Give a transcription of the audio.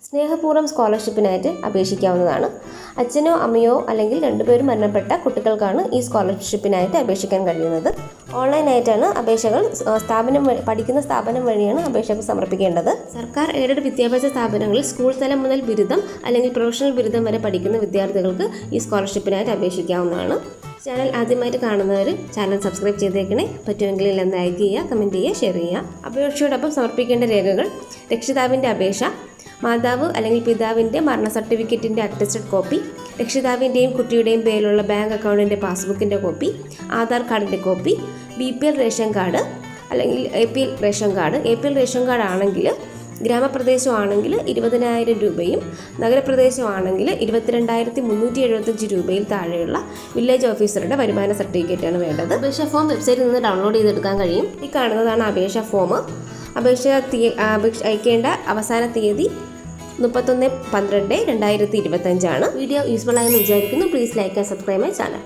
സ്നേഹപൂർവ്വം സ്കോളർഷിപ്പിനായിട്ട് അപേക്ഷിക്കാവുന്നതാണ്. അച്ഛനോ അമ്മയോ അല്ലെങ്കിൽ രണ്ടുപേരും മരണപ്പെട്ട കുട്ടികൾക്കാണ് ഈ സ്കോളർഷിപ്പിനായിട്ട് അപേക്ഷിക്കാൻ കഴിയുന്നത്. ഓൺലൈനായിട്ടാണ് അപേക്ഷകൾ പഠിക്കുന്ന സ്ഥാപനം വഴിയാണ് അപേക്ഷകൾ സമർപ്പിക്കേണ്ടത്. സർക്കാർ എയ്ഡഡ് വിദ്യാഭ്യാസ സ്ഥാപനങ്ങളിൽ സ്കൂൾ തലം മുതൽ ബിരുദം അല്ലെങ്കിൽ പ്രൊഫഷണൽ ബിരുദം വരെ പഠിക്കുന്ന വിദ്യാർത്ഥികൾക്ക് ഈ സ്കോളർഷിപ്പിനായിട്ട് അപേക്ഷിക്കാവുന്നതാണ്. ചാനൽ ആദ്യമായിട്ട് കാണുന്നവർ ചാനൽ സബ്സ്ക്രൈബ് ചെയ്തേക്കണേ. പറ്റുമെങ്കിൽ എല്ലാം ലൈക്ക് ചെയ്യുക, കമൻറ്റ് ചെയ്യുക, ഷെയർ ചെയ്യുക. അപേക്ഷയോടൊപ്പം സമർപ്പിക്കേണ്ട രേഖകൾ: രക്ഷിതാവിൻ്റെ അപേക്ഷ, മാതാവ് അല്ലെങ്കിൽ പിതാവിൻ്റെ മരണ സർട്ടിഫിക്കറ്റിൻ്റെ അറ്റസ്റ്റഡ് കോപ്പി, രക്ഷിതാവിൻ്റെയും കുട്ടിയുടെയും പേരിലുള്ള ബാങ്ക് അക്കൗണ്ടിൻ്റെ പാസ്ബുക്കിൻ്റെ കോപ്പി, ആധാർ കാർഡിൻ്റെ കോപ്പി, BPL റേഷൻ കാർഡ് അല്ലെങ്കിൽ APL ration card. APL ration card ആണെങ്കിൽ ഗ്രാമപ്രദേശമാണെങ്കിൽ 20,000 രൂപയും നഗരപ്രദേശമാണെങ്കിൽ 22,375 രൂപയിൽ താഴെയുള്ള വില്ലേജ് ഓഫീസറുടെ വരുമാന സർട്ടിഫിക്കറ്റാണ് വേണ്ടത്. അപേക്ഷാ ഫോം വെബ്സൈറ്റിൽ നിന്ന് ഡൗൺലോഡ് ചെയ്തെടുക്കാൻ കഴിയും. ഈ കാണുന്നതാണ് അപേക്ഷാ ഫോം. അപേക്ഷ അയക്കേണ്ട അവസാന തീയതി 31/12/2025 ആണ്. വീഡിയോ യൂസ്ഫുൾ ആയെന്ന് വിചാരിക്കുന്നു. Please like and subscribe my channel.